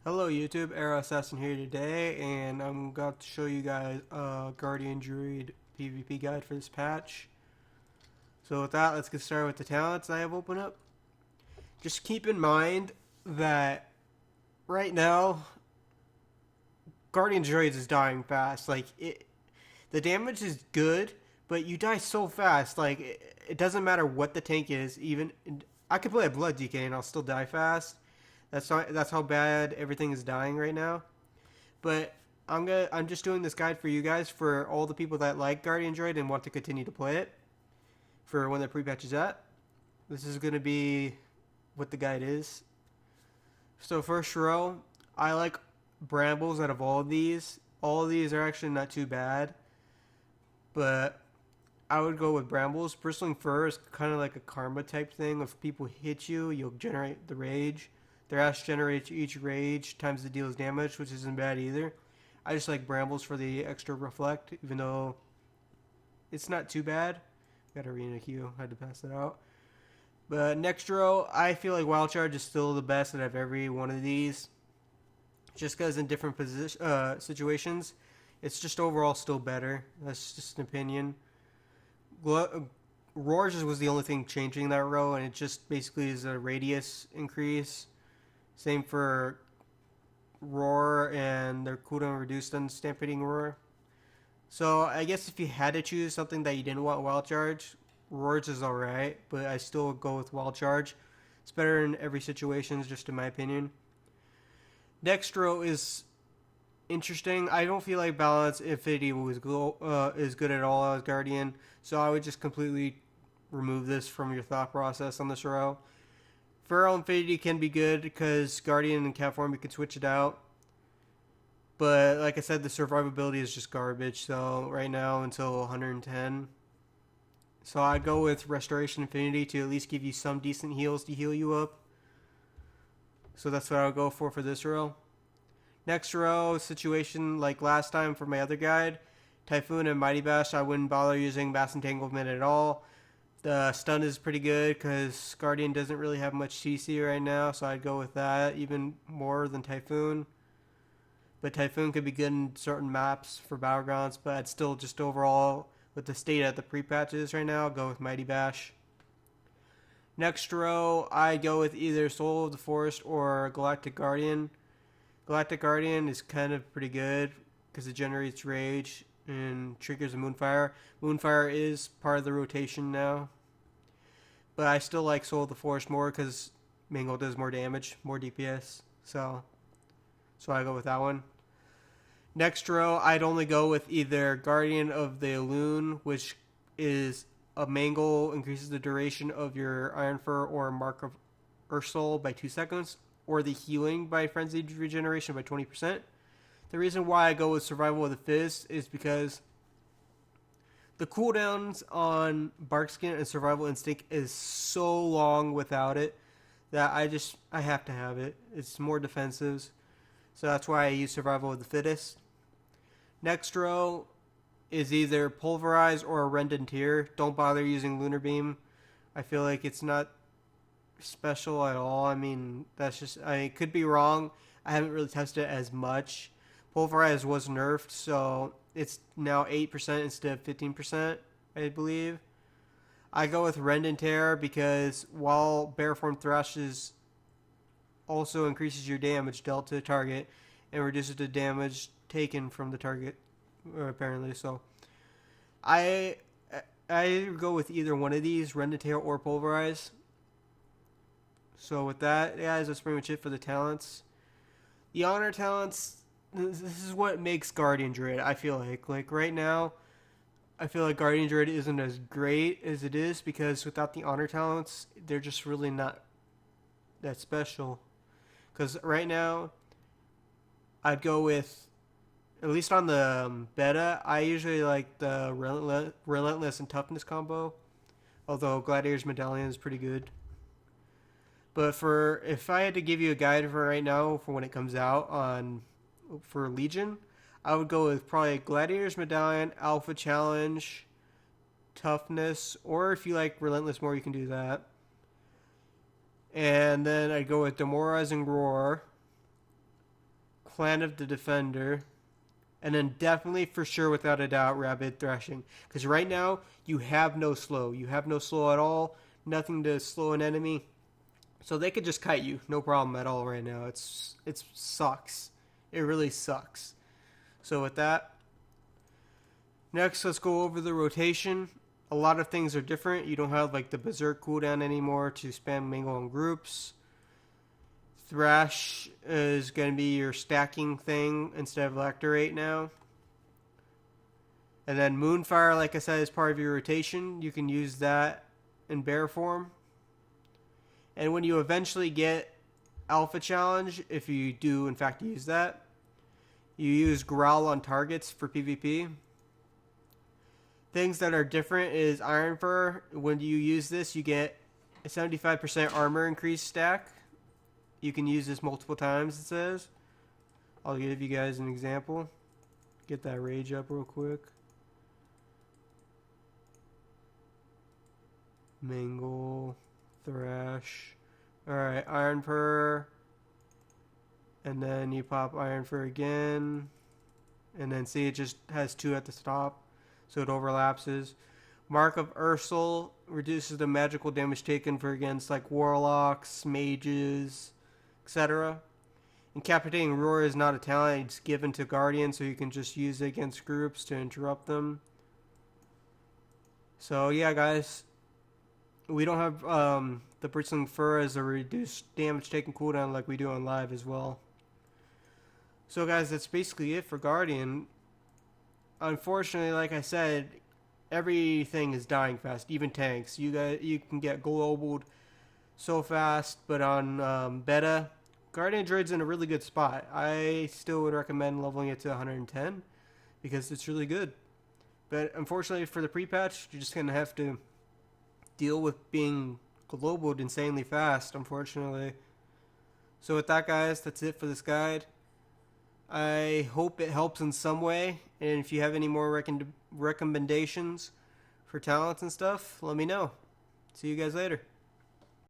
Hello YouTube, Arrow Assassin here today, and I'm going to show you guys a Guardian Druid PvP guide for this patch. So with that, let's get started with the talents I have open up. Just keep in mind that right now, Guardian Druid is dying fast. The damage is good, but you die so fast. It doesn't matter what the tank is. I could play a Blood DK and I'll still die fast. That's how bad everything is dying right now. But I'm just doing this guide for you guys, for all the people that like Guardian Droid and want to continue to play it for when the pre-patch is at. This is going to be what the guide is. So first row, I like Brambles out of all of these. All of these are actually not too bad, but I would go with Brambles. Bristling Fur is kind of like a karma type thing. If people hit you, you'll generate the rage. Their ash generates each rage times the deal's damage, which isn't bad either. I just like Brambles for the extra reflect, even though it's not too bad. Got Arena Q, had to pass that out. But next row, I feel like Wild Charge is still the best out of every one of these. Just because in different situations, it's just overall still better. That's just an opinion. Roar just was the only thing changing that row, and it just basically is a radius increase. Same for Roar, and their cooldown reduced on Stampeding Roar. So I guess if you had to choose something that you didn't want Wild Charge, Roar's is alright, but I still would go with Wild Charge. It's better in every situation, just in my opinion. Next row is interesting. I don't feel like Balance Infinity is good at all as Guardian, so I would just completely remove this from your thought process on this row. Feral Infinity can be good because Guardian and Cat form you can switch it out. But like I said, the survivability is just garbage. So right now until 110. So I'd go with Restoration Infinity to at least give you some decent heals to heal you up. So that's what I would go for this row. Next row, situation like last time for my other guide. Typhoon and Mighty Bash, I wouldn't bother using Mass Entanglement at all. The stun is pretty good because Guardian doesn't really have much CC right now, so I'd go with that even more than Typhoon. But Typhoon could be good in certain maps for Battlegrounds, but I'd still just overall, with the state at the pre-patches right now, go with Mighty Bash. Next row, I go with either Soul of the Forest or Galactic Guardian. Galactic Guardian is kind of pretty good because it generates rage and triggers a Moonfire. Moonfire is part of the rotation now. But I still like Soul of the Forest more because Mangle does more damage, more DPS. So I go with that one. Next row, I'd only go with either Guardian of the Loon, which is a Mangle, increases the duration of your Iron Fur or Mark of Ursul by 2 seconds, or the healing by Frenzied Regeneration by 20%. The reason why I go with Survival of the Fist is because the cooldowns on Barkskin and Survival Instinct is so long without it that I have to have it. It's more defensive, so that's why I use Survival of the Fittest. Next row is either Pulverize or Rendon Tier. Don't bother using Lunar Beam. I feel like it's not special at all. I mean, it could be wrong. I haven't really tested it as much. Pulverize was nerfed, so it's now 8% instead of 15%, I believe. I go with Rend and Tear because while Bearform Thrashes also increases your damage dealt to the target and reduces the damage taken from the target, apparently. So I go with either one of these, Rend and Tear or Pulverize. So with that, guys, that's pretty much it for the talents. The honor talents, this is what makes Guardian Druid, I feel like. Like right now, I feel like Guardian Druid isn't as great as it is because without the honor talents, they're just really not that special. Because right now, I'd go with, at least on the beta, I usually like the Relentless and Toughness combo. Although Gladiator's Medallion is pretty good. But if I had to give you a guide for right now for when it comes out for Legion, I would go with probably Gladiator's Medallion, Alpha Challenge, Toughness, or if you like Relentless more, you can do that. And then I'd go with Demoralizing Roar. Clan of the Defender, and then definitely for sure, without a doubt, Rapid Thrashing. Because right now, you have no slow. You have no slow at all. Nothing to slow an enemy. So they could just kite you. No problem at all right now. It sucks. It really sucks. So with that, next let's go over the rotation. A lot of things are different. You don't have like the Berserk cooldown anymore to spam mingle in groups. Thrash is going to be your stacking thing instead of Electorate now. And then Moonfire, like I said, is part of your rotation. You can use that in bear form. And when you eventually get Alpha Challenge, if you do in fact use that, you use Growl on targets for PvP. Things that are different is Iron Fur. When you use this, you get a 75% armor increase stack. You can use this multiple times, it says. I'll give you guys an example. Get that rage up real quick. Mingle, Thrash. Alright, Iron Fur. And then you pop Iron Fur again. And then see, it just has 2 at the top. So it overlapses. Mark of Ursel reduces the magical damage taken for against like warlocks, mages, etc. Incapacitating Roar is not a talent. It's given to Guardian, so you can just use it against groups to interrupt them. So yeah, guys. We don't have the Bristling Fur as a reduced damage taken cooldown like we do on live as well. So guys, that's basically it for Guardian. Unfortunately, like I said, everything is dying fast, even tanks. You can get globaled so fast, but on beta, Guardian Druid's in a really good spot. I still would recommend leveling it to 110 because it's really good. But unfortunately for the pre-patch, you're just going to have to deal with being globaled insanely fast, unfortunately. So with that, guys, that's it for this guide. I hope it helps in some way, and if you have any more recommendations for talents and stuff, let me know. See you guys later.